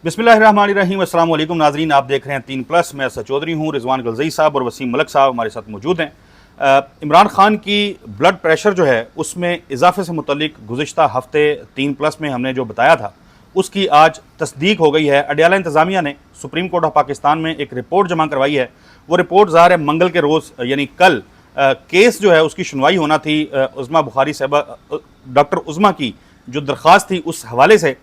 बिस्मिल्लाहिर्रहमानिर्रहीम। अस्सलाम वालेकुम नाज़रीन, आप देख रहे हैं 3+। मैं असद चौधरी हूँ। रिजवान गलज़ई साहब और वसीम मलक साहब हमारे साथ मौजूद हैं। इमरान खान की ब्लड प्रेशर जो है उसमें इजाफे से मुतल्लिक गुज़िश्ता हफ्ते 3+ में हमने जो बताया था उसकी आज तस्दीक हो गई है। अडयाला इंतज़ामिया ने सुप्रीम कोर्ट ऑफ पाकिस्तान में एक रिपोर्ट जमा करवाई है। वो रिपोर्ट ज़ाहिर है मंगल के रोज़ यानी कल केस जो है उसकी सुनवाई होना थी। उज़मा बुखारी साहबा डॉक्टर उज़मा की जो दरख्वास्त थी उस हवाले से,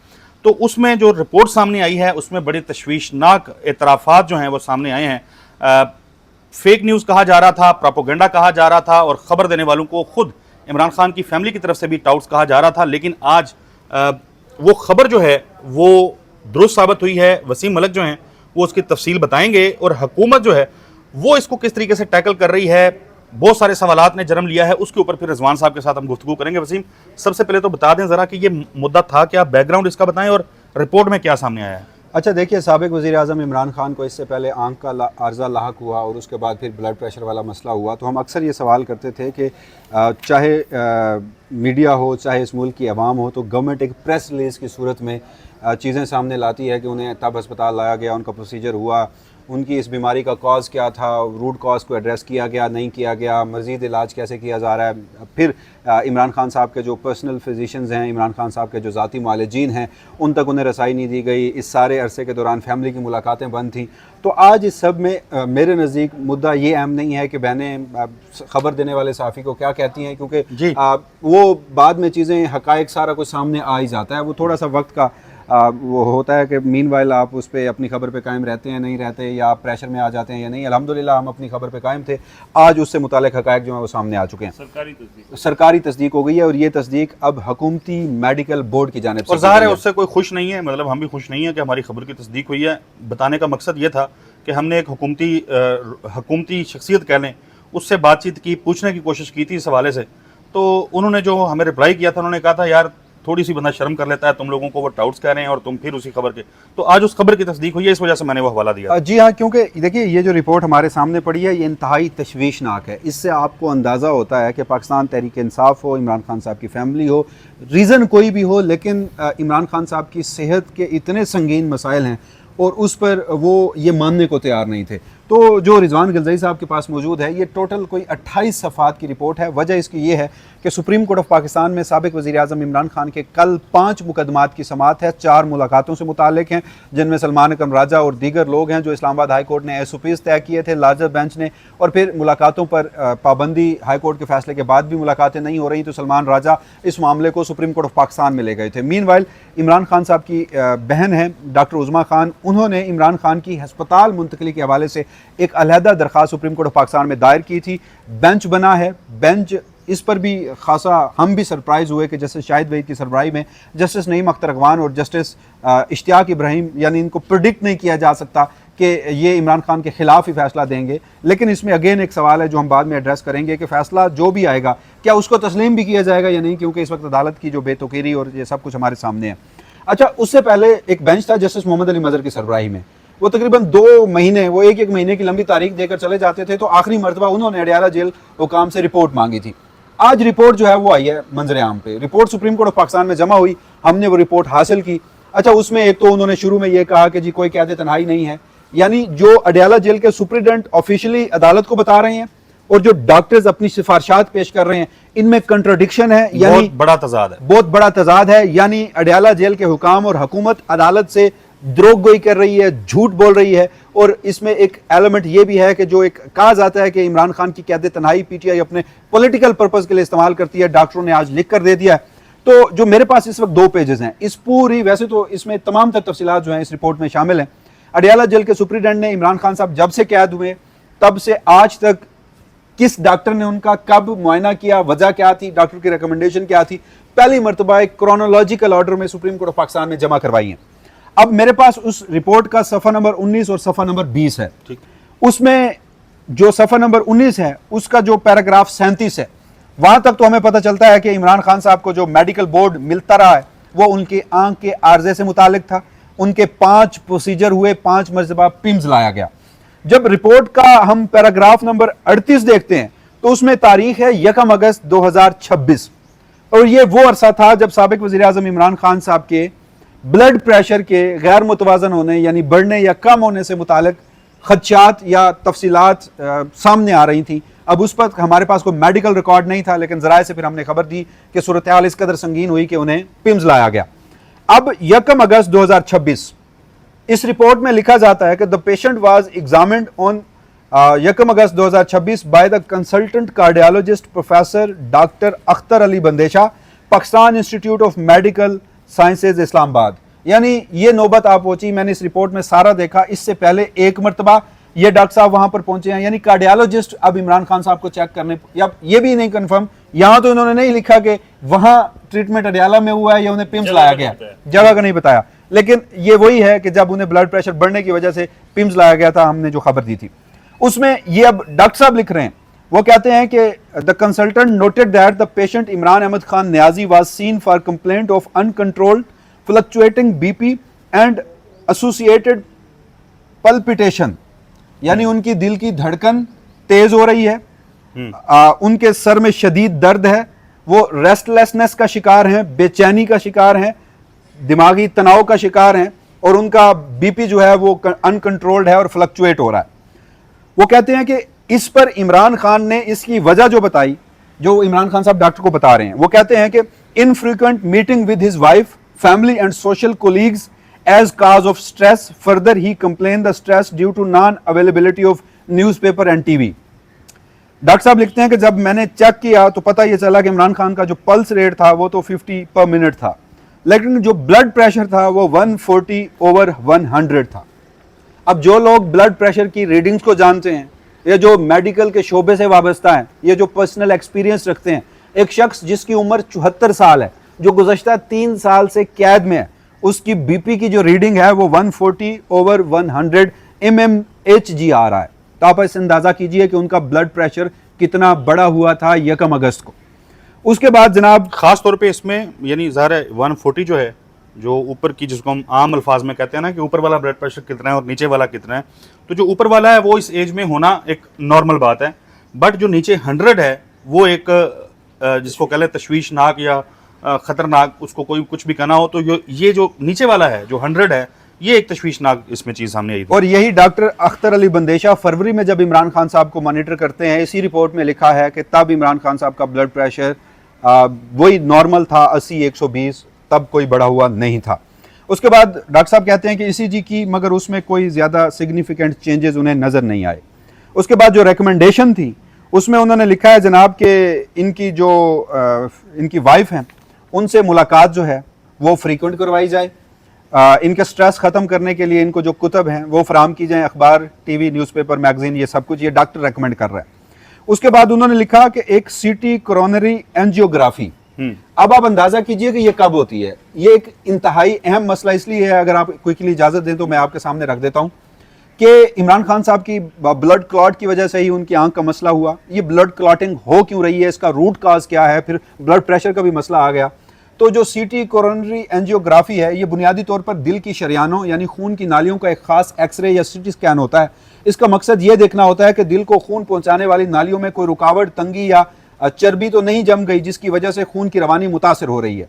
तो उसमें जो रिपोर्ट सामने आई है उसमें बड़े तशवीशनाक एतराफ़ात जो हैं वो सामने आए हैं। फेक न्यूज़ कहा जा रहा था, प्रोपोगेंडा कहा जा रहा था और ख़बर देने वालों को खुद इमरान खान की फैमिली की तरफ से भी टाउट्स कहा जा रहा था। लेकिन आज वो ख़बर जो है वो दुरुस्त साबित हुई है। वसीम मलक जो हैं वो उसकी तफसील बताएंगे और हुकूमत जो है वो इसको किस तरीके से टैकल कर रही है। बहुत सारे सवालात ने जन्म लिया है, उसके ऊपर फिर रिजवान साहब के साथ हम गुफ्तगू करेंगे। वसीम, सबसे पहले तो बता दें ज़रा कि ये मुद्दा था क्या, बैकग्राउंड इसका बताएं और रिपोर्ट में क्या सामने आया है। अच्छा देखिए, साबिक वज़ीर-ए-आज़म इमरान खान को इससे पहले आंख का आर्जा लाहक हुआ और उसके बाद फिर ब्लड प्रेशर वाला मसला हुआ। तो हम अक्सर ये सवाल करते थे कि चाहे मीडिया हो, चाहे इस मुल्क की आवाम हो, तो गवर्नमेंट एक प्रेस रिलीज़ की सूरत में चीज़ें सामने लाती है कि उन्हें तब अस्पताल लाया गया, उनका प्रोसीजर हुआ, उनकी इस बीमारी का कॉज क्या था, रूट कॉज को एड्रेस किया गया नहीं किया गया, मज़ीद इलाज कैसे किया जा रहा है। फिर इमरान खान साहब के जो पर्सनल फिजिशियंस हैं, इमरान खान साहब के जो ज़ाती मालिजीन हैं, उन तक उन्हें रसाई नहीं दी गई। इस सारे अरसे के दौरान फैमिली की मुलाकातें बंद थीं। तो आज इस सब में मेरे नज़दीक मुद्दा ये अहम नहीं है कि बहनें ख़बर देने वाले सहाफ़ी को क्या कहती हैं, क्योंकि वो बाद में चीज़ें हक़ाइक़ सारा कुछ सामने आ ही जाता है। वो थोड़ा सा वक्त का वो होता है कि मीनवाइल आप उस पर अपनी खबर पे कायम रहते हैं नहीं रहते, या आप प्रेशर में आ जाते हैं या नहीं। अल्हम्दुलिल्लाह हम अपनी खबर पे कायम थे। आज उससे मुतालिक हक़ाइक़ जो है वो सामने आ चुके हैं। सरकारी तस्दीक हो गई है और ये तस्दीक अब हुकूमती मेडिकल बोर्ड की जानिब से, और ज़ाहिर है उससे कोई खुश नहीं है। मतलब हम भी खुश नहीं है कि हमारी खबर की तस्दीक हुई है। बताने का मकसद ये था कि हमने एक हुकूमती शख्सियत कह लें उससे बातचीत की, पूछने की कोशिश की थी इस हवाले से। तो उन्होंने जो हमें रिप्लाई किया था, उन्होंने कहा था यार थोड़ी सी बंदा शर्म कर लेता है, तुम लोगों को वो डाउट्स कह रहे हैं और तुम फिर उसी खबर के। तो आज उस खबर की तस्दीक हुई है, इस वजह से मैंने वो हवाला दिया। जी हाँ, क्योंकि देखिए ये जो रिपोर्ट हमारे सामने पड़ी है ये इंतहाई तशवीशनाक है। इससे आपको अंदाज़ा होता है कि पाकिस्तान तहरीक इंसाफ हो, इमरान खान साहब की फैमिली हो, रीज़न कोई भी हो, लेकिन इमरान खान साहब की सेहत के इतने संगीन मसाइल हैं और उस पर वो ये मानने को तैयार नहीं थे। तो जो रिजवान गलज़ई साहब के पास मौजूद है, ये टोटल कोई 28 सफ़ात की रिपोर्ट है। वजह इसकी ये है कि सुप्रीम कोर्ट ऑफ पाकिस्तान में साबिक वज़ीर-ए-आज़म इमरान खान के कल 5 मुकदमात की समाअत है। 4 मुलाकातों से मुताल्लिक हैं, जिनमें सलमान अकरम राजा और दीगर लोग हैं जो इस्लामाबाद हाई कोर्ट ने SOPs तय किए थे लार्जर बेंच ने, और फिर मुलाकातों पर पाबंदी हाई कोर्ट के फैसले के बाद भी मुलाकातें नहीं हो रही, तो सलमान राजा इस मामले को सुप्रीम कोर्ट ऑफ पाकिस्तान में ले गए थे। मीनवाइल इमरान खान साहब की बहन है डॉक्टर उज़मा खान, उन्होंने इमरान खान की हस्पताल मुंतकली के हवाले से एक अलहदा दरख्वास्त सुप्रीम कोर्ट ऑफ पाकिस्तान में दायर की थी। बेंच बना है, बेंच इस पर भी खासा हम भी सरप्राइज़ हुए कि जस्टिस शाहिद वहीद की सरबराही में जस्टिस नईम अख्तर अगवान और जस्टिस इश्तियाक इब्राहिम, यानी इनको प्रिडिक्ट नहीं किया जा सकता कि ये इमरान खान के ख़िलाफ़ ही फ़ैसला देंगे। लेकिन इसमें अगेन एक सवाल है जो हम बाद में एड्रेस करेंगे कि फ़ैसला जो भी आएगा क्या उसको तस्लीम भी किया जाएगा या नहीं, क्योंकि इस वक्त अदालत की जो बेतुकीरी और ये सब कुछ हमारे सामने है। अच्छा, उससे पहले एक बेंच था जस्टिस मोहम्मद अली मज़हर की सरबराही में, वो तकरीबन 2 महीने, वो एक महीने की लंबी तारीख देकर चले जाते थे। तो आखिरी मरतबा उन्होंने अडयाला जेल हुकाम से रिपोर्ट मांगी थी। आज रिपोर्ट जो है वो आई है मंजर आम पे। Report supreme court of Pakistan में जमा हुई, हमने वो रिपोर्ट हासिल की। अच्छा, उसमें एक तो उन्होंने शुरू में ये कहा कि जी कोई कैद तन्हाई नहीं है, यानी जो अडयाला जेल के सुप्रीडेंट ऑफिशियली अदालत को बता रहे हैं और जो डॉक्टर्स अपनी सिफारिशात पेश कर रहे हैं, इनमें कंट्राडिक्शन है, यानी बहुत बड़ा तजाद है। यानी अडयाला जेल के हुकाम और हुकूमत अदालत से द्रोहगोई कर रही है, झूठ बोल रही है। और इसमें एक एलिमेंट ये भी है कि जो एक कहा जाता है कि इमरान खान की कैद तन्हाई PTI अपने पॉलिटिकल पर्पस के लिए इस्तेमाल करती है, डॉक्टरों ने आज लिख कर दे दिया है। तो जो मेरे पास इस वक्त 2 पेजेस हैं, इस पूरी, वैसे तो इसमें तमाम तर तफसीलात जो हैं इस रिपोर्ट में शामिल हैं। अडयाला जेल के सुप्रीडेंट ने इमरान खान साहब जब से कैद हुए तब से आज तक किस डॉक्टर ने उनका कब मुआयना किया, वजह क्या थी, डॉक्टर की रिकमेंडेशन क्या थी, पहली मरतबा एक क्रोनोलॉजिकल ऑर्डर में सुप्रीम कोर्ट ऑफ पाकिस्तान में जमा करवाई है। अब मेरे पास उस रिपोर्ट का सफ़ा नंबर 19 और सफ़ा नंबर 20 है। उसमें जो सफ़ा नंबर 19 है उसका जो पैराग्राफ 37 है, वहां तक तो हमें पता चलता है कि इमरान खान साहब को जो मेडिकल बोर्ड मिलता रहा है वो उनकी आंख के आर्जे से मुतालिक था। उनके 5 प्रोसीजर हुए, 5 मरतबा पिम्स लाया गया। जब रिपोर्ट का हम पैराग्राफ नंबर 38 देखते हैं तो उसमें तारीख है 1 अगस्त 2026, और ये वो अरसा था जब साबिक वज़ीर-ए-आज़म इमरान खान साहब के ब्लड प्रेशर के गैर मुतवाजन होने यानी बढ़ने या कम होने से मुतालिक खदशात या तफसीलात सामने आ रही थी। अब उस पर हमारे पास कोई मेडिकल रिकॉर्ड नहीं था, लेकिन ज़राए से फिर हमने खबर दी कि सूरत हाल इस कदर संगीन हुई कि उन्हें पिम्स लाया गया। अब 1 अगस्त 2026 इस रिपोर्ट में लिखा जाता है कि the patient was examined on 1 August 2026 by the consultant cardiologist professor doctor Akhtar Ali Bandesha, Pakistan institute of medical sciences Islamabad. यानी ये नौबत आप पहुंची, मैंने इस रिपोर्ट में सारा देखा, इससे पहले एक मरतबा ये डॉक्टर साहब वहां पर पहुंचे हैं, यानी कार्डियोलॉजिस्ट अब इमरान खान साहब को चेक करने, या ये भी नहीं कंफर्म, यहां तो इन्होंने नहीं लिखा कि वहां ट्रीटमेंट अडियाला में हुआ है या उन्हें पिम्स लाया गया, जगह का नहीं बताया, लेकिन ये वही है कि जब उन्हें ब्लड प्रेशर बढ़ने की वजह से पिम्स लाया गया था, हमने जो खबर दी थी उसमें ये अब डॉक्टर साहब लिख रहे हैं। वो कहते हैं कि the consultant noted that the patient Imran Ahmed Khan Niazi was seen for complaint of uncontrolled fluctuating BP and associated palpitation, यानी उनकी दिल की धड़कन तेज हो रही है, उनके सर में शदीद दर्द है, वो रेस्टलेसनेस का शिकार हैं, बेचैनी का शिकार हैं, दिमागी तनाव का शिकार हैं, और उनका बीपी जो है वो अनकंट्रोल्ड है और फ्लक्चुएट हो रहा है। वो कहते हैं कि इस पर इमरान खान ने इसकी वजह जो बताई, जो इमरान खान साहब डॉक्टर को बता रहे हैं, वो कहते हैं कि infrequent meeting with his wife, family and social colleagues as cause of stress. Further, he complained the stress due to non-availability of newspaper and TV. Doctor साहब लिखते हैं कि जब मैंने चेक किया तो पता ये चला कि इमरान खान का जो पल्स रेट था वो तो 50 पर मिनट था, लेकिन जो ब्लड प्रेशर था वो 140/100 था। अब जो लोग ब्लड प्रेशर की रीडिंग्स को जानते हैं, या जो मेडिकल के शोबे से वाबस्ता हैं, ये जो पर्सनल एक्सपीरियंस रखते हैं, एक शख्स जिसकी उम्र 74 साल है, जो गुज़श्ता 3 साल से कैद में है, उसकी बीपी की जो रीडिंग है वो 140/100 mmHg आ रहा है। तो आप इस अंदाजा कीजिए कि उनका ब्लड प्रेशर कितना बड़ा हुआ था 1 अगस्त को। उसके बाद जनाब खास तौर पे इसमें यानी ज़ाहिर है 140 जो है, जो ऊपर की, जिसको हम आम अल्फाज में कहते हैं ना कि ऊपर वाला ब्लड प्रेशर कितना है और नीचे वाला कितना है, तो जो ऊपर वाला है वो इस एज में होना एक नॉर्मल बात है, बट जो नीचे 100 है वो एक जिसको कह लें तशवीशनाक या खतरनाक, उसको कोई कुछ भी कहना हो तो ये जो नीचे वाला है जो 100 है, ये एक तशवीशनाक इसमें चीज़ सामने आई थी। और यही डॉक्टर अख्तर अली बंदेशा फरवरी में जब इमरान खान साहब को मॉनिटर करते हैं, इसी रिपोर्ट में लिखा है कि तब इमरान खान साहब का ब्लड प्रेशर वही नॉर्मल था 80/120, तब कोई बढ़ा हुआ नहीं था। उसके बाद डॉक्टर साहब कहते हैं कि ECG की, मगर उसमें कोई ज़्यादा सिग्निफिकेंट चेंजेस उन्हें नज़र नहीं आए। उसके बाद जो रिकमेंडेशन थी उसमें उन्होंने लिखा है जनाब कि इनकी जो इनकी वाइफ हैं उनसे मुलाकात जो है वो फ्रीक्वेंट करवाई जाए, इनका स्ट्रेस ख़त्म करने के लिए इनको जो कुतब हैं वो फराम की जाएँ, अखबार, TV, न्यूज़पेपर, मैगजीन, ये सब कुछ ये डॉक्टर रेकमेंड कर रहा है। उसके बाद उन्होंने लिखा कि एक CT कोरोनरी एंजियोग्राफी, अब आप अंदाज़ा कीजिए कि ये कब होती है। ये एक इंतहाई अहम मसला इसलिए है, अगर आप क्विकली इजाज़त दें तो मैं आपके सामने रख देता हूँ कि इमरान खान साहब की ब्लड क्लॉट की वजह से ही उनकी आंख का मसला हुआ। ये ब्लड क्लॉटिंग हो क्यों रही है, इसका रूट काज क्या है, फिर ब्लड प्रेशर का भी मसला आ गया। तो जो CT कोरोनरी एंजियोग्राफी है, ये बुनियादी तौर पर दिल की शरियानों यानी खून की नालियों का एक खास एक्सरे या CT स्कैन होता है। इसका मकसद ये देखना होता है कि दिल को खून पहुंचाने वाली नालियों में कोई रुकावट, तंगी या चर्बी तो नहीं जम गई जिसकी वजह से खून की रवानी मुतासर हो रही है।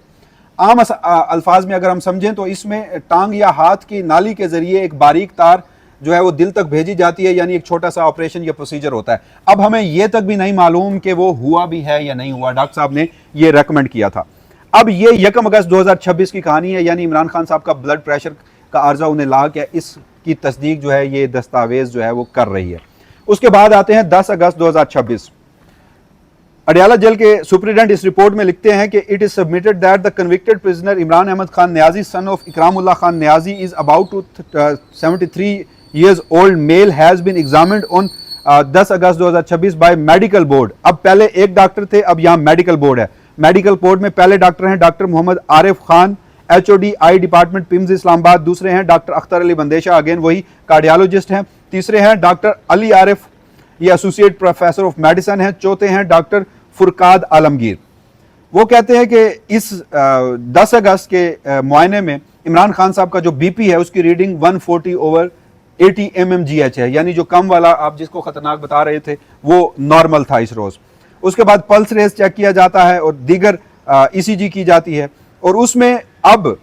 आम अल्फाज में अगर हम समझें तो इसमें टांग या हाथ की नाली के जरिए एक बारीक तार जो है वो दिल तक भेजी जाती है, यानी एक छोटा सा ऑपरेशन या प्रोसीजर होता है। अब हमें यह तक भी नहीं मालूम कि वो हुआ भी है या नहीं हुआ, डॉक्टर साहब ने ये रेकमेंड किया था। अब ये 1 अगस्त 2026 की कहानी है, यानी इमरान खान साहब का ब्लड प्रेशर का अर्जा उन्हें लाग है, इसकी तस्दीक जो है ये दस्तावेज जो है वो कर रही है। उसके बाद आते हैं 10 अगस्त 2026। अडियाला जेल के सुप्रीडेंट इस रिपोर्ट में लिखते हैं कि it is submitted that the convicted prisoner Imran Ahmed Khan Niazi, son of Ikramullah Khan Niazi, is about to 73 years old male has been examined on 10 August 2026 by medical board. अब पहले एक डॉक्टर थे, अब यहाँ मेडिकल बोर्ड है। मेडिकल बोर्ड में पहले डॉक्टर हैं डॉक्टर मोहम्मद आरिफ खान, HOD आई डिपार्टमेंट पिम्स इस्लामाबाद। दूसरे हैं डॉक्टर अख्तर अली बंदेशा, अगेन वही कार्डियोलॉजिस्ट हैं। तीसरे हैं डॉक्टर अली आरिफ, ये एसोसिएट प्रोफेसर ऑफ मेडिसिन हैं। चौथे हैं डॉक्टर फुरकाद आलमगीर। वो कहते हैं कि इस 10 अगस्त के मुआयने में इमरान खान साहब का जो BP है उसकी रीडिंग 140/80 mmGH है, यानी जो कम वाला आप जिसको खतरनाक बता रहे थे वो नॉर्मल था इस रोज। उसके बाद पल्स रेस चेक किया जाता है और दीगर ECG की जाती है, और उसमें अब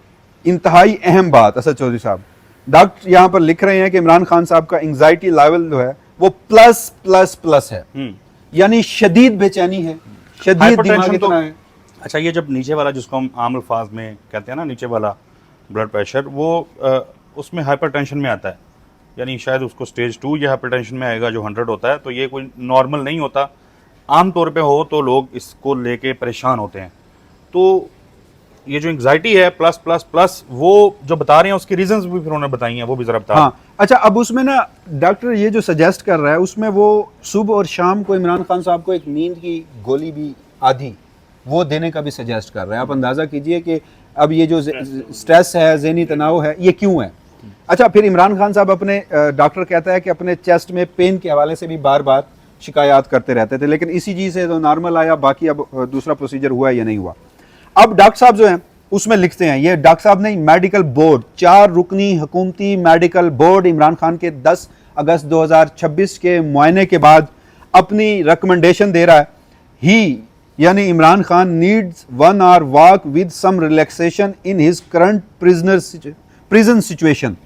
इंतहाई अहम बात असद चौधरी साहब, डॉक्टर यहाँ पर लिख रहे हैं कि इमरान खान साहब का एंजाइटी लेवल जो है वो प्लस प्लस प्लस है, यानी शदीद बेचैनी है, शदीद दिमागी हाइपरटेंशन तो तनाव है। अच्छा, ये जब नीचे वाला जिसको हम आम अल्फाज में कहते हैं ना, नीचे वाला ब्लड प्रेशर, वो उसमें हाइपरटेंशन में आता है, यानी शायद उसको स्टेज 2 या हाइपरटेंशन में आएगा जो 100 होता है, तो ये कोई नॉर्मल नहीं होता। आम तौर पे हो तो लोग इसको लेके परेशान होते हैं। तो ये जो एंग्जाइटी है प्लस प्लस प्लस, वो जो बता रहे हैं उसकी रीजंस भी फिर उन्होंने बताई हैं, वो भी जरा बता। हाँ अच्छा, अब उसमें ना डॉक्टर ये जो सजेस्ट कर रहा है उसमें वो सुबह और शाम को इमरान खान साहब को एक नींद की गोली भी आधी वो देने का भी सजेस्ट कर रहे हैं। आप अंदाज़ा कीजिए कि अब ये जो स्ट्रेस है, ज़हनी तनाव है, ये क्यों है। अच्छा, फिर इमरान खान साहब अपने डॉक्टर कहता है कि अपने चेस्ट में पेन के हवाले से भी बार बार शिकायत करते रहते थे, लेकिन इसी चीज़ से तो नॉर्मल आया, बाकी अब दूसरा प्रोसीजर हुआ या नहीं हुआ। अब डॉक्टर साहब जो हैं उसमें लिखते हैं, ये डॉक्टर साहब ने मेडिकल बोर्ड, 4 रुकनी हुकूमती मेडिकल बोर्ड इमरान खान के 10 अगस्त 2026 के मुआयने के बाद अपनी रिकमेंडेशन दे रहा है। ही यानी Imran Khan needs 1 hour walk with some relaxation in his current prison situation.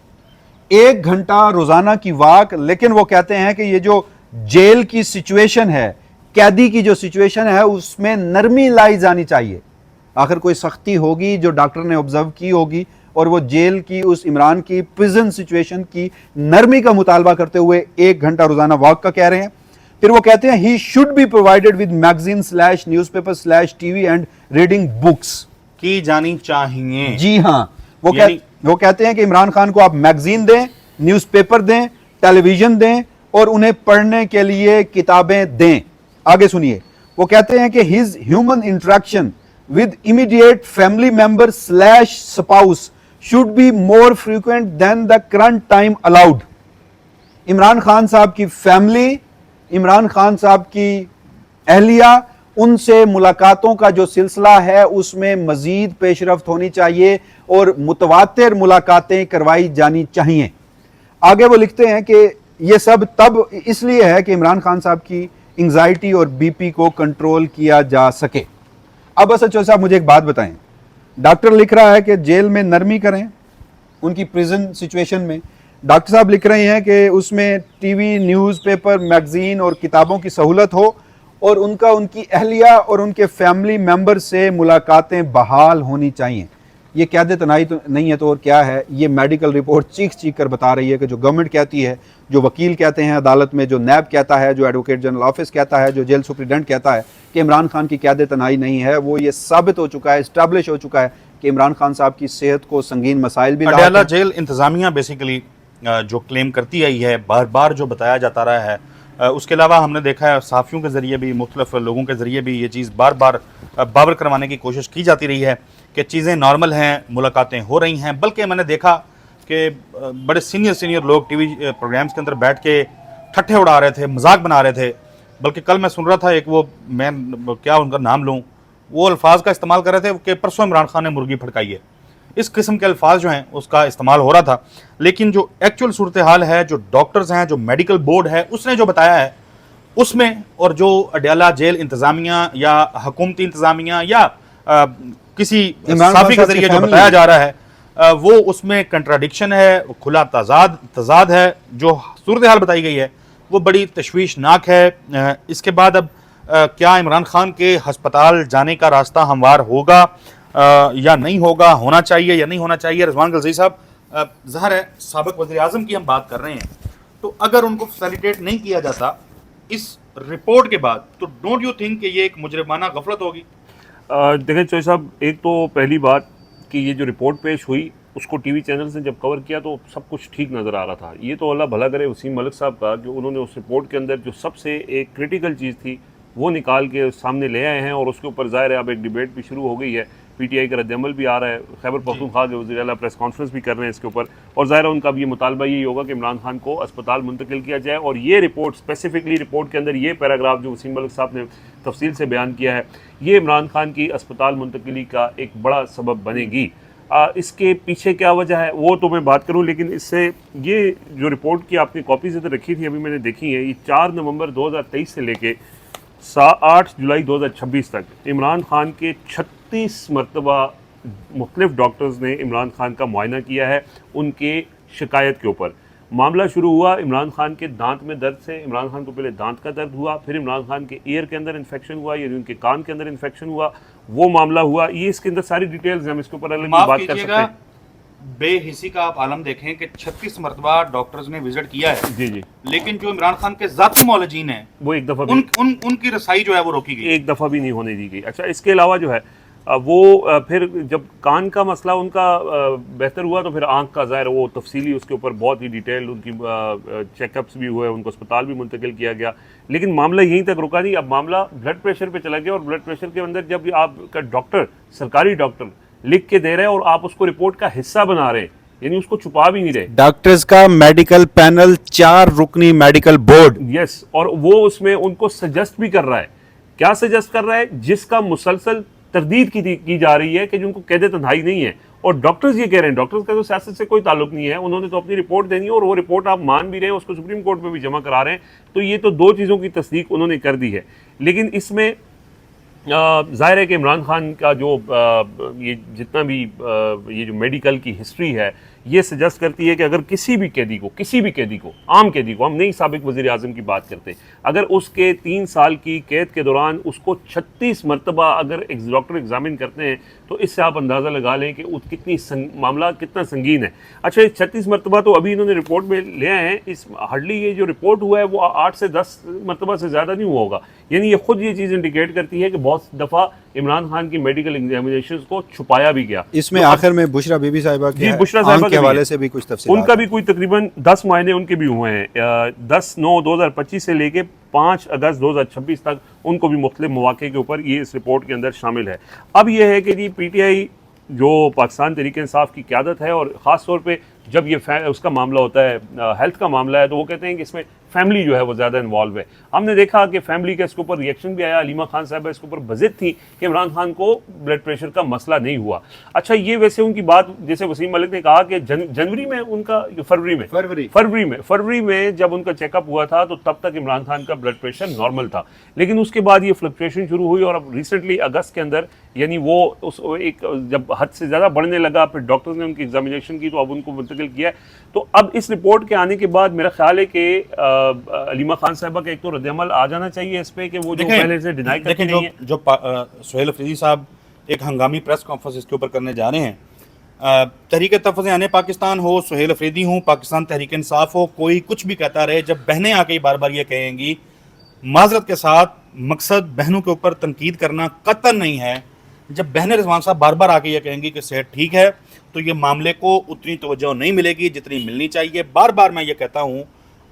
1 घंटा रोजाना की वॉक, लेकिन वो कहते हैं कि ये जो जेल की सिचुएशन है, कैदी की जो सिचुएशन है, उसमें नरमी लाई जानी चाहिए। आखिर कोई सख्ती होगी जो डॉक्टर ने ऑब्जर्व की होगी, और वो जेल की उस इमरान की प्रिजन सिचुएशन की नरमी का मुतालबा करते हुए 1 घंटा रोजाना वॉक का कह रहे हैं। फिर वो कहते हैं he should be provided with magazine / newspaper / TV and reading books की जानी चाहिए। जी हाँ, वो कहते हैं कि इमरान खान को आप मैगजीन दें, न्यूज़पेपर दें, टेलीविजन दें और उन्हें पढ़ने के लिए किताबें दें। आगे सुनिए, वो कहते हैं कि his human interaction with immediate family member / spouse should be more frequent than the current time allowed। Imran Khan साहब की फैमिली, इमरान खान साहब की अहलिया, उनसे मुलाकातों का जो सिलसिला है उसमें मजीद पेशरफ्त होनी चाहिए और मुतवातिर मुलाकातें करवाई जानी चाहिए। आगे वो लिखते हैं कि ये सब तब इसलिए है कि इमरान खान साहब की एंग्जाइटी और बीपी को कंट्रोल किया जा सके। अब असद चौधरी साहब मुझे एक बात बताएं, डॉक्टर लिख रहा है कि जेल में नरमी करें उनकी प्रिजन सिचुएशन में, डॉक्टर साहब लिख रहे हैं कि उसमें टीवी, न्यूज़पेपर, मैगजीन और किताबों की सहूलत हो और उनकी अहलिया और उनके फैमिली मेंबर से मुलाकातें बहाल होनी चाहिए। ये क़यादत तनाई तो नहीं है तो और क्या है। ये मेडिकल रिपोर्ट चीख चीख कर बता रही है कि जो गवर्नमेंट कहती है, जो वकील कहते हैं अदालत में, जो नैब कहता है, जो एडवोकेट जनरल ऑफिस कहता है, जो जेल सुप्रिटेंडेंट कहता है कि इमरान खान की क़यादत तनाई नहीं है, वो ये साबित हो चुका है, इस्टेब्लिश हो चुका है कि इमरान खान साहब की सेहत को संगीन मसाइल भी अडयाला जेल इंतज़ामिया बेसिकली जो क्लेम करती आई है, बार बार जो बताया जाता रहा है, उसके अलावा हमने देखा है साफ़ियों के ज़रिए भी, मुख्तलिफ लोगों के ज़रिए भी ये चीज़ बार बार बावर करवाने की कोशिश की जाती रही है कि चीज़ें नॉर्मल हैं, मुलाकातें हो रही हैं। बल्कि मैंने देखा कि बड़े सीनियर लोग टीवी प्रोग्राम्स के अंदर बैठ के ठट्ठे उड़ा रहे थे, मजाक बना रहे थे। बल्कि कल मैं सुन रहा था एक, वो मैं क्या उनका नाम लूँ, वो अल्फाज का इस्तेमाल कर रहे थे कि परसों इमरान खान ने मुर्गी फटकाई है। इस किस्म के अल्फाज जो हैं उसका इस्तेमाल हो रहा था। लेकिन जो एक्चुअल सूरत हाल है, जो डॉक्टर्स हैं, जो मेडिकल बोर्ड है, उसने जो बताया है उसमें, और जो अडयाला जेल इंतज़ामिया या हुकूमती इंतज़ामिया या किसी साफ़ी के ज़रिए जो बताया जा रहा है, वो उसमें कंट्राडिक्शन है, खुला तजाद है। जो सूरत हाल बताई गई है वो बड़ी तशवीशनाक है। इसके बाद अब क्या इमरान खान के हस्पताल जाने का रास्ता हमवार होगा या नहीं होगा, होना चाहिए या नहीं होना चाहिए। रिजवान गलज़ई साहब, ज़ाहिर है साबिक़ वज़ीर-ए-आज़म की हम बात कर रहे हैं, तो अगर उनको फैसिलिटेट नहीं किया जाता इस रिपोर्ट के बाद, तो डोंट यू थिंक कि ये एक मुजरिमाना गफलत होगी? देखें चौधरी साहब, एक तो पहली बात कि ये जो रिपोर्ट पेश हुई उसको टीवी चैनल्स ने जब कवर किया तो सब कुछ ठीक नज़र आ रहा था। ये तो अल्लाह भला करे वसीम मलिक साहब का, जो उन्होंने उस रिपोर्ट के अंदर जो सबसे एक क्रिटिकल चीज़ थी वो निकाल के सामने ले आए हैं, और उसके ऊपर ज़ाहिर है अब एक डिबेट भी शुरू हो गई है। पीटीआई का रद्द-ए-अमल भी आ रहा है, खैबर पख्तूनख्वा के वज़ीर आला प्रेस कॉन्फ्रेंस भी कर रहे हैं इसके ऊपर, और ज़ाहिर है उनका अब ये मुतालबा यही होगा कि इमरान खान को अस्पताल मुंतकिल किया जाए। और ये रिपोर्ट स्पेसिफिकली, रिपोर्ट के अंदर ये पैराग्राफ जो वसीम मलिक साहब ने तफसील से बयान किया है, ये इमरान खान की अस्पताल मुंतकिली का एक बड़ा सबब बनेगी। इसके पीछे क्या वजह है वो तो मैं बात करूं, लेकिन इससे ये जो रिपोर्ट की आपने कॉपीज इधर रखी थी, अभी मैंने देखी है, ये 4 नवंबर 2023 से लेके 8 जुलाई 2026 तक इमरान खान के 36 मरतबा मुख्तलिफ डॉक्टर्स ने इमरान खान का मुआयना किया है उनके शिकायत के ऊपर। मामला शुरू हुआ इमरान खान के दांत में दर्द से। इमरान खान को पहले दांत का दर्द हुआ, फिर इमरान खान के ईयर के अंदर इन्फेक्शन हुआ, यानी उनके कान के अंदर इन्फेक्शन हुआ, वो मामला हुआ। ये इसके अंदर सारी डिटेल्स हम इसके ऊपर अलग बात कर सकते हैं। बेहिसी का आप आलम देखें कि 36 मरतबा डॉक्टर्स ने विजिट किया है जी जी, लेकिन जो इमरान खान के जाती मौलजीन हैं वो एक दफ़ा उनकी रसाई जो है वो रोकी गई, एक दफ़ा भी नहीं होने दी गई। अच्छा, इसके अलावा जो है वो फिर जब कान का मसला उनका बेहतर हुआ तो फिर आंख का ज़ाहिर वो तफसीली उसके ऊपर बहुत ही डिटेल उनकी चेकअप्स भी हुए, उनको अस्पताल भी मुंतकिल किया गया, लेकिन मामला यहीं तक रुका नहीं। अब मामला ब्लड प्रेशर पे चला गया और ब्लड प्रेशर के अंदर जब आपका डॉक्टर, सरकारी डॉक्टर लिख के दे रहे हैं और आप उसको रिपोर्ट का हिस्सा बना रहे हैं, यानी उसको छुपा भी नहीं रहे। डॉक्टर्स का मेडिकल पैनल 4 रुकनी मेडिकल बोर्ड, यस, और वो उसमें उनको सजेस्ट भी कर रहा है। क्या सजेस्ट कर रहा है? जिसका मुसलसल तरदीद की जा रही है कि जिनको कैद तन्हाई नहीं है, और डॉक्टर्स ये कह रहे हैं, डॉक्टर्स का तो सियासत से कोई ताल्लुक नहीं है, उन्होंने तो अपनी रिपोर्ट देनी है और वो रिपोर्ट आप मान भी रहे हैं, उसको सुप्रीम कोर्ट में भी जमा करा रहे हैं। तो ये तो 2 चीज़ों की तस्दीक उन्होंने कर दी है। लेकिन इसमें ज़ाहिर है कि इमरान खान का जो ये जितना भी ये जो मेडिकल की हिस्ट्री है, ये सजेस्ट करती है कि अगर किसी भी कैदी को, आम कैदी को, हम नहीं साबिक वज़ीर आज़म की बात करते, अगर उसके 3 साल की कैद के दौरान उसको 36 मरतबा अगर डॉक्टर एग्जामिन करते हैं तो इससे आप अंदाज़ा लगा लें कि मामला कितना संगीन है। अच्छा, 36 मरतबा तो अभी इन्होंने रिपोर्ट में ले आए हैं, इस हार्डली ये जो रिपोर्ट हुआ है वो 8 से 10 मरतबा से ज़्यादा नहीं हुआ होगा। यानी ये खुद ये चीज़ इंडिकेट करती है कि बहुत दफ़ा इमरान खान की मेडिकल एग्जामिनेशन को छुपाया भी गया। इसमें आखिर में बुशरा बीबी साहिबा के बुशरा साहिबा के हवाले से भी कुछ तफसील, उनका भी कोई तकरीबन 10 मुआयने उनके भी हुए हैं, 10/9/2025 से लेके 5 अगस्त 2026 तक उनको भी मुख्तलिफ मौके के ऊपर ये इस रिपोर्ट के अंदर शामिल है। अब यह है कि जी PTI जो पाकिस्तान तहरीक इंसाफ की क़यादत है, और ख़ास तौर पे जब ये उसका मामला होता है, हेल्थ का मामला है, तो वो कहते हैं कि इसमें फैमिली जो है वो ज़्यादा इन्वॉल्व है। हमने देखा कि फैमिली का इसके ऊपर रिएक्शन भी आया। अलीमा खान साहब इसके ऊपर बज़िद थी कि इमरान खान को ब्लड प्रेशर का मसला नहीं हुआ। अच्छा, ये वैसे उनकी बात, जैसे वसीम मलिक ने कहा कि जनवरी में उनका, फरवरी में जब उनका चेकअप हुआ था तो तब तक इमरान खान का ब्लड प्रेशर नॉर्मल था, लेकिन उसके बाद ये फ्लक्चुएशन शुरू हुई और अब रिसेंटली अगस्त के अंदर, यानी वो जब हद से ज़्यादा बढ़ने लगा, फिर डॉक्टर्स ने उनकी एग्जामिनेशन की तो अब उनको मुंतकिल किया। तो अब इस रिपोर्ट के आने के बाद मेरा ख्याल है कि अलीमा खान साहबा का एक तो रद्दअमल आ जाना चाहिए इस पे कि वो जो पहले से डिनाई करके नहीं है। जो सुहेल अफरीदी साहब एक हंगामी प्रेस कॉन्फ्रेंस इसके ऊपर करने जा रहे हैं, तहरीक तहफ़्फ़ुज़ आने पाकिस्तान हो, सुहेल अफरीदी हो, पाकिस्तान तहरीक इंसाफ हो, कोई कुछ भी कहता रहे, जब बहनें आके बार बार ये कहेंगी, माजरत के साथ मकसद बहनों के ऊपर तनकीद करना कतई नहीं है, जब बहन रिजवान साहब बार बार आके ये कहेंगी कि सेहत ठीक है, तो ये मामले को उतनी तवज्जो नहीं मिलेगी जितनी मिलनी चाहिए। बार बार मैं ये कहता हूँ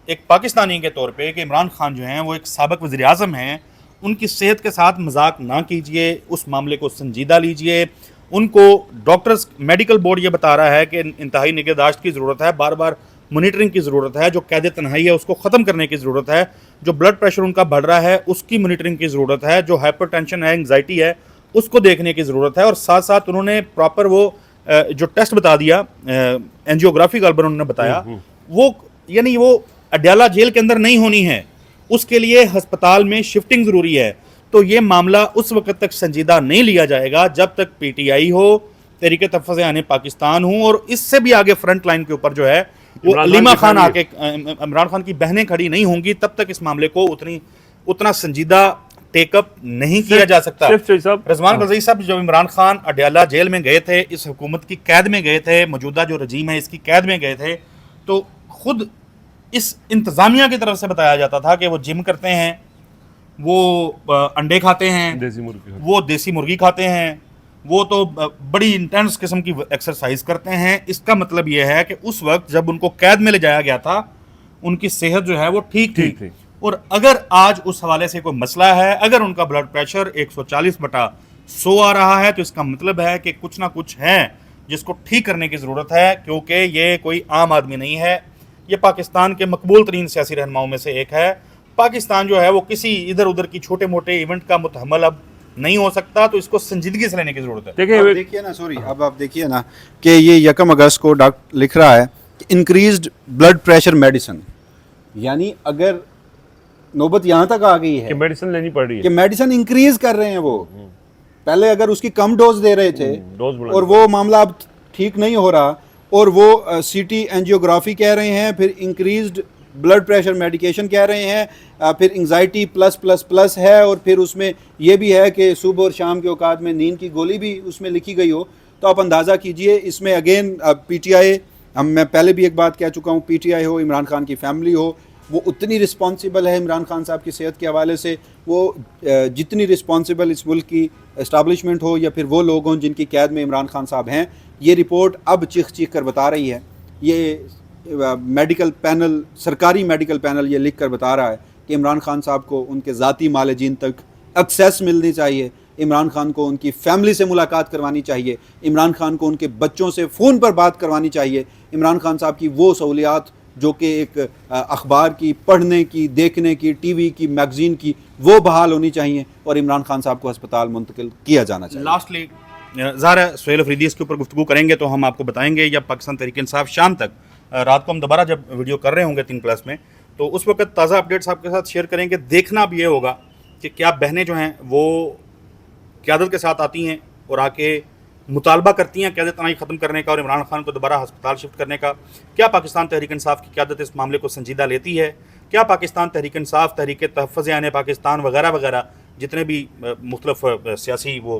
एक पाकिस्तानी के तौर पे कि इमरान खान जो हैं वो एक साबिक वज़ीर आज़म हैं, उनकी सेहत के साथ मजाक ना कीजिए, उस मामले को संजीदा लीजिए। उनको डॉक्टर्स मेडिकल बोर्ड ये बता रहा है कि इंतहाई निगहदाश्त की ज़रूरत है, बार बार मॉनिटरिंग की ज़रूरत है, जो कैद तन्हाई है उसको ख़त्म करने की ज़रूरत है, जो ब्लड प्रेशर उनका बढ़ रहा है उसकी मॉनिटरिंग की ज़रूरत है, जो हाइपरटेंशन है, एंग्जाइटी है, उसको देखने की ज़रूरत है। और साथ साथ उन्होंने प्रॉपर वो जो टेस्ट बता दिया, एंजियोग्राफी का उन्होंने बताया, वो यानी वो अडयाला जेल के अंदर नहीं होनी है, उसके लिए हस्पताल में शिफ्टिंग ज़रूरी है। तो ये मामला उस वक्त तक संजीदा नहीं लिया जाएगा जब तक PTI हो, तहरीक तहफ़्फ़ुज़ आने पाकिस्तान हो, और इससे भी आगे फ्रंट लाइन के ऊपर जो है वो अलीमा खान आके, इमरान खान की बहनें खड़ी नहीं होंगी, तब तक इस मामले को उतना संजीदा टेकअप नहीं किया जा सकता। रिजवान गलज़ई साहब जब इमरान खान अडयाला जेल में गए थे, इस हुकूमत की कैद में गए थे, मौजूदा जो रजीम है इसकी कैद में गए थे, तो खुद इस इंतज़ामिया की तरफ से बताया जाता था कि वो जिम करते हैं, वो अंडे खाते हैं, वो देसी मुर्गी खाते हैं, वो तो बड़ी इंटेंस किस्म की एक्सरसाइज करते हैं। इसका मतलब ये है कि उस वक्त जब उनको कैद में ले जाया गया था उनकी सेहत जो है वो ठीक थी। और अगर आज उस हवाले से कोई मसला है, अगर उनका ब्लड प्रेशर 140/100 आ रहा है, तो इसका मतलब है कि कुछ ना कुछ है जिसको ठीक करने की ज़रूरत है, क्योंकि ये कोई आम आदमी नहीं है, ये पाकिस्तान के मकबूल तरीन सियासी रहनुमाओं में से एक है। पाकिस्तान जो है वो किसी इधर उधर की छोटे मोटे इवेंट का मुतहम्मल अब नहीं हो सकता, तो इसको संजीदगी से लेने की ज़रूरत है। देखिए ना, सॉरी, अब आप देखिए ना कि ये 1 अगस्त को डॉक्टर लिख रहा है इंक्रीज्ड ब्लड प्रेशर मेडिसिन, यानी अगर नौबत यहाँ तक आ गई है कि मेडिसिन लेनी पड़ रही है, कि मेडिसिन इंक्रीज कर रहे हैं वो, पहले अगर उसकी कम डोज दे रहे थे डोज बढ़ा और वो मामला अब ठीक नहीं हो रहा और वो सीटी एंजियोग्राफी कह रहे हैं, फिर इंक्रीज्ड ब्लड प्रेशर मेडिकेशन कह रहे हैं, फिर एंजाइटी प्लस प्लस प्लस है, और फिर उसमें ये भी है कि सुबह और शाम के औकात में नींद की गोली भी उसमें लिखी गई हो, तो आप अंदाज़ा कीजिए इसमें अगेन पीटीआई, मैं पहले भी एक बात कह चुका हूँ, पीटीआई हो, इमरान खान की फैमिली हो, वो उतनी रिस्पॉन्सिबल है इमरान खान साहब की सेहत के हवाले से, वो जितनी रिस्पॉन्सिबल इस मुल्क की इस्टाब्लिशमेंट हो या फिर वो लोग हों जिनकी कैद में इमरान खान साहब हैं। ये रिपोर्ट अब चीख चीख कर बता रही है, ये मेडिकल पैनल, सरकारी मेडिकल पैनल ये लिख कर बता रहा है कि इमरान खान साहब को उनके ज़ाती मालिजीन तक एक्सेस मिलनी चाहिए, इमरान खान को उनकी फैमिली से मुलाकात करवानी चाहिए, इमरान खान को उनके बच्चों से फ़ोन पर बात करवानी चाहिए, इमरान खान साहब की वो सहूलियात जो कि एक अखबार की, पढ़ने की, देखने की, टीवी की, मैगज़ीन की, वो बहाल होनी चाहिए और इमरान खान साहब को अस्पताल मुंतकिल किया जाना चाहिए। लास्टली ज़ाहिर है सुहेल अफरीदी इसके ऊपर गुफ्तगू करेंगे तो हम आपको बताएंगे, या पाकिस्तान तहरीक इंसाफ शाम तक, रात को हम दोबारा जब वीडियो कर रहे होंगे 3+ में, तो उस वक्त ताज़ा अपडेट्स आपके साथ शेयर करेंगे। देखना अब ये होगा कि क्या बहनें जो हैं वो क़यादत के साथ आती हैं और आके मुतालबा करती हैं क़यादत तनाई ख़त्म करने का और इमरान खान को दोबारा अस्पताल शिफ्ट करने का। क्या पाकिस्तान तहरीक इंसाफ की क़यादत इस मामले को संजीदा लेती है? क्या पाकिस्तान तहरीक इंसाफ, तहरीक तहफ़्फ़ुज़ आने पाकिस्तान वगैरह वगैरह जितने भी मुख्तलिफ सियासी वो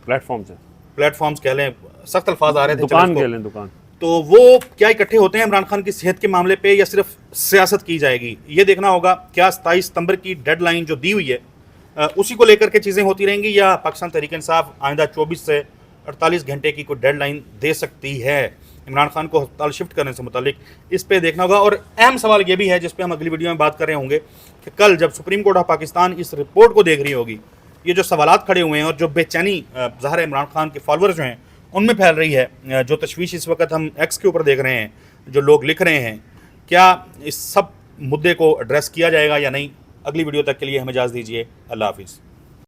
प्लेटफॉर्म्स कह लें, सख्त अल्फाज आ रहे थे, दुकान कह लें, दुकान, तो वो क्या इकट्ठे होते हैं इमरान खान की सेहत के मामले पे या सिर्फ सियासत की जाएगी, ये देखना होगा। क्या 27 सितंबर की डेडलाइन जो दी हुई है उसी को लेकर के चीज़ें होती रहेंगी, या पाकिस्तान तहरीक इंसाफ आइंदा 24 से 48 घंटे की कोई डेडलाइन दे सकती है इमरान खान को अस्पताल शिफ्ट करने से मुतालिक, इस पे देखना होगा। और अहम सवाल ये भी है जिस पे हम अगली वीडियो में बात कर रहे होंगे कि कल जब सुप्रीम कोर्ट ऑफ पाकिस्तान इस रिपोर्ट को देख रही होगी, ये जो सवालात खड़े हुए हैं और जो बेचैनी ज़ाहिर है इमरान खान के फॉलोअर्स जो हैं उनमें फैल रही है, जो तशवीश इस वक्त हम एक्स के ऊपर देख रहे हैं, जो लोग लिख रहे हैं, क्या इस सब मुद्दे को एड्रेस किया जाएगा या नहीं? अगली वीडियो तक के लिए हमें इजाज़त दीजिए। अल्लाह हाफिज़।